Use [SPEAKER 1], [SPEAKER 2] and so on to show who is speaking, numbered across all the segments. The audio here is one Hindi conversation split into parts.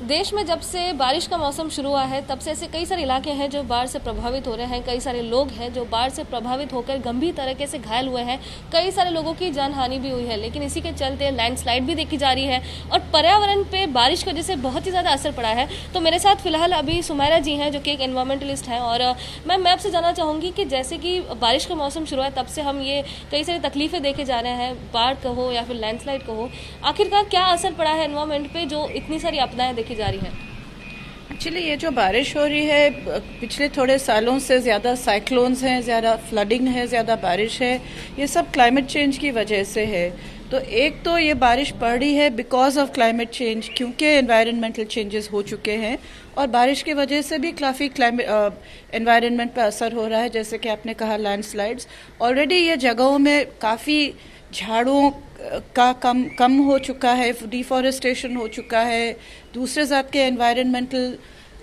[SPEAKER 1] देश में जब से बारिश का मौसम शुरू हुआ है तब से ऐसे कई सारे इलाके हैं जो बाढ़ से प्रभावित हो रहे हैं। कई सारे लोग हैं जो बाढ़ से प्रभावित होकर गंभीर तरीके से घायल हुए हैं। कई सारे लोगों की जान हानि भी हुई है, लेकिन इसी के चलते लैंडस्लाइड भी देखी जा रही है और पर्यावरण पे बारिश की वजह से बहुत ही ज़्यादा असर पड़ा है। तो मेरे साथ फिलहाल अभी सुमायरा जी हैं जो कि एक एनवायरमेंटलिस्ट हैं और मैं आपसे जानना चाहूँगी कि जैसे कि बारिश का मौसम शुरू है तब से हम ये कई सारी तकलीफें देखे जा रहे हैं, बाढ़ कहो या फिर लैंडस्लाइड कहो, आखिरकार क्या असर पड़ा है एनवायरमेंट पे जो इतनी सारी आपदाएं देखी जा रही हैं?
[SPEAKER 2] एक्चुअली ये जो बारिश हो रही है पिछले थोड़े सालों से ज़्यादा साइक्लोन्स हैं, ज़्यादा फ्लडिंग है, ज़्यादा बारिश है, ये सब क्लाइमेट चेंज की वजह से है। तो एक तो ये बारिश पड़ रही है बिकॉज ऑफ क्लाइमेट चेंज, क्योंकि एनवायरनमेंटल चेंजेस हो चुके हैं और बारिश की वजह से भी काफ़ी एनवायरनमेंट पर असर हो रहा है। जैसे कि आपने कहा लैंडस्लाइड्स, ऑलरेडी ये जगहों में काफ़ी झाड़ों का कम हो चुका है, डिफॉरेस्टेशन हो चुका है, दूसरे ज़ात के एनवायरनमेंटल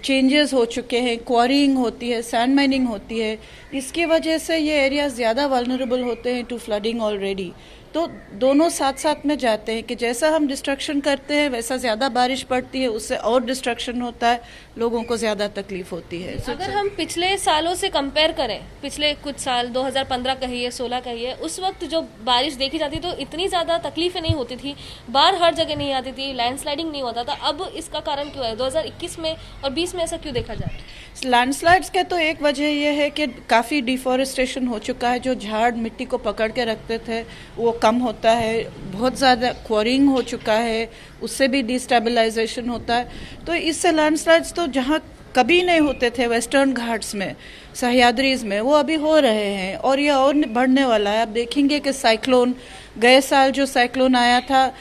[SPEAKER 2] चेंजेस हो चुके हैं, क्वारीइंग होती है, सैंड माइनिंग होती है। इसकी वजह से ये एरिया ज़्यादा वल्नरेबल होते हैं टू फ्लडिंग ऑलरेडी। तो दोनों साथ साथ में जाते हैं कि जैसा हम डिस्ट्रक्शन करते हैं वैसा ज़्यादा बारिश पड़ती है, उससे और डिस्ट्रक्शन होता है, लोगों को ज़्यादा तकलीफ होती है।
[SPEAKER 1] अगर हम पिछले सालों से कंपेयर करें, पिछले कुछ साल 2015 कहिए, 16 कहिए, उस वक्त जो बारिश देखी जाती तो इतनी ज़्यादा तकलीफें नहीं होती थी, बाढ़ हर जगह नहीं आती थी, लैंडस्लाइडिंग नहीं होता था। अब इसका कारण क्यों है? 2021 में और 20 में ऐसा क्यों देखा जाए?
[SPEAKER 2] लैंडस्लाइड्स के तो एक वजह यह है कि काफ़ी डिफॉरेस्टेशन हो चुका है। जो झाड़ मिट्टी को पकड़ के रखते थे वो कम होता है, बहुत ज़्यादा क्वारिंग हो चुका है, उससे भी डिस्टेबलाइजेशन होता है। तो इससे लैंडस्लाइड्स तो जहाँ कभी नहीं होते थे वेस्टर्न घाट्स में, सह्याद्रीज में, वो अभी हो रहे हैं और ये और बढ़ने वाला है। आप देखेंगे कि साइक्लोन, गए साल जो साइक्लोन आया था,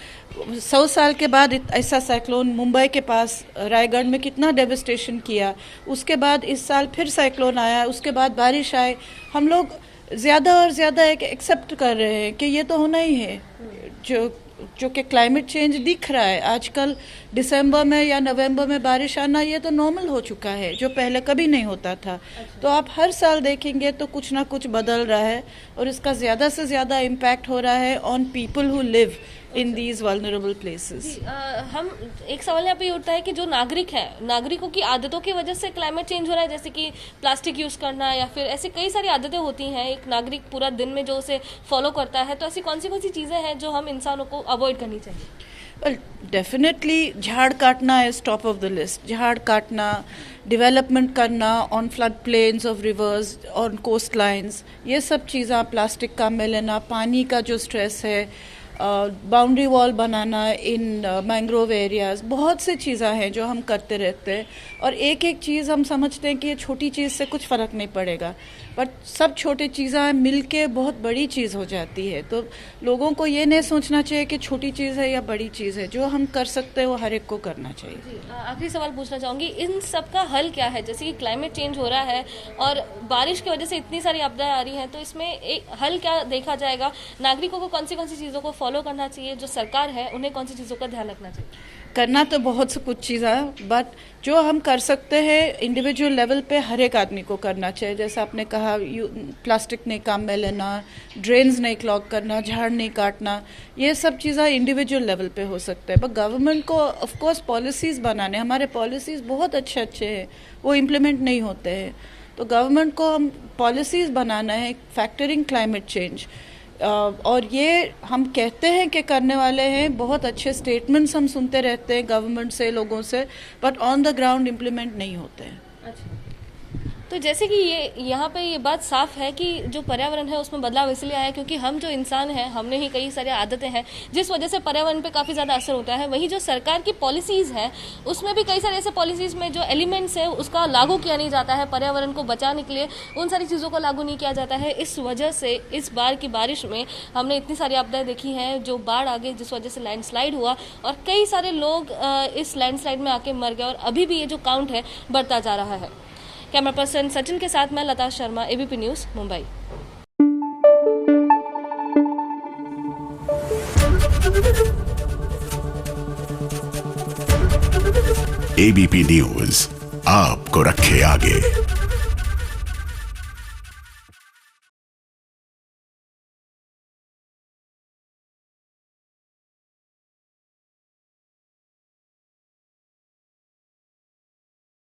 [SPEAKER 2] 100 साल के बाद ऐसा साइक्लोन मुंबई के पास रायगढ़ में कितना डेविस्टेशन किया। उसके बाद इस साल फिर साइक्लोन आया, उसके बाद बारिश आई। हम लोग ज़्यादा और ज़्यादा एक एक्सेप्ट कर रहे हैं कि ये तो होना ही है, जो कि क्लाइमेट चेंज दिख रहा है आजकल। दिसंबर में या नवंबर में बारिश आना ये तो नॉर्मल हो चुका है, जो पहले कभी नहीं होता था। तो आप हर साल देखेंगे तो कुछ ना कुछ बदल रहा है और इसका ज़्यादा से ज़्यादा इम्पैक्ट हो रहा है on people who live in these vulnerable places.
[SPEAKER 1] हम एक सवाल यहाँ पे उठता है कि जो नागरिक है, नागरिकों की आदतों की वजह से क्लाइमेट चेंज हो रहा है, जैसे कि प्लास्टिक यूज करना या फिर ऐसी कई सारी आदतें होती हैं एक नागरिक पूरा दिन में जो उसे फॉलो करता है। तो ऐसी कौन सी चीजें हैं जो हम इंसानों को अवॉइड करनी चाहिए?
[SPEAKER 2] वेल, डेफिनेटली झाड़ काटना is top of the list. झाड़ काटना, डेवलपमेंट करना on flood plains of rivers, on coast lines, ये सब चीज़ें, प्लास्टिक काम में लेना, पानी का जो स्ट्रेस है, बाउंड्री वॉल बनाना इन मैंग्रोव एरियाज, बहुत सी चीज़ें हैं जो हम करते रहते हैं। और एक एक चीज़ हम समझते हैं कि ये छोटी चीज़ से कुछ फ़र्क नहीं पड़ेगा, बट सब छोटी चीज़ें मिलके बहुत बड़ी चीज़ हो जाती है। तो लोगों को ये नहीं सोचना चाहिए कि छोटी चीज़ है या बड़ी चीज़ है, जो हम कर सकते हैं वो हर एक को करना चाहिए।
[SPEAKER 1] आखिरी सवाल पूछना चाहूँगी, इन सब का हल क्या है? जैसे कि क्लाइमेट चेंज हो रहा है और बारिश की वजह से इतनी सारी आपदाएं आ रही हैं, तो इसमें एक हल क्या देखा जाएगा? नागरिकों को कौन सी चीज़ों को फॉलो करना चाहिए? जो सरकार है उन्हें कौन सी चीज़ों का ध्यान रखना चाहिए?
[SPEAKER 2] करना तो बहुत सी कुछ चीज़ें, बट जो हम कर सकते हैं इंडिविजुअल लेवल पे हर एक आदमी को करना चाहिए। जैसे आपने कहा, प्लास्टिक नहीं काम में लेना, ड्रेन्स नहीं क्लॉग करना, झाड़ नहीं काटना, ये सब चीज़ें इंडिविजुअल लेवल पे हो सकते हैं। पर गवर्नमेंट को ऑफ कोर्स पॉलिसीज़ बनाने, हमारे पॉलिसीज़ बहुत अच्छे हैं, वो इम्प्लीमेंट नहीं होते हैं। तो गवर्नमेंट को हम पॉलिसीज़ बनाना है फैक्टरिंग क्लाइमेट चेंज। और ये हम कहते हैं कि करने वाले हैं, बहुत अच्छे स्टेटमेंट्स हम सुनते रहते हैं गवर्नमेंट से, लोगों से, but on the ground implement नहीं होते हैं।
[SPEAKER 1] अच्छा, तो जैसे कि ये यहाँ पे ये बात साफ है कि जो पर्यावरण है उसमें बदलाव इसलिए आया क्योंकि हम जो इंसान हैं, हमने ही कई सारी आदतें हैं जिस वजह से पर्यावरण पे काफ़ी ज़्यादा असर होता है। वहीं जो सरकार की पॉलिसीज़ हैं उसमें भी कई सारे ऐसे पॉलिसीज़ में जो एलिमेंट्स है उसका लागू किया नहीं जाता है, पर्यावरण को बचाने के लिए उन सारी चीज़ों को लागू नहीं किया जाता है। इस वजह से इस बार की बारिश में हमने इतनी सारी आपदाएं देखी हैं, जो बाढ़ आ गई जिस वजह से लैंडस्लाइड हुआ और कई सारे लोग इस लैंडस्लाइड में आके मर गए और अभी भी ये जो काउंट है बढ़ता जा रहा है। कैमरा पर्सन सचिन के साथ मैं Lata Sharma, ABP News, Mumbai.
[SPEAKER 3] ABP News आपको रखे आगे।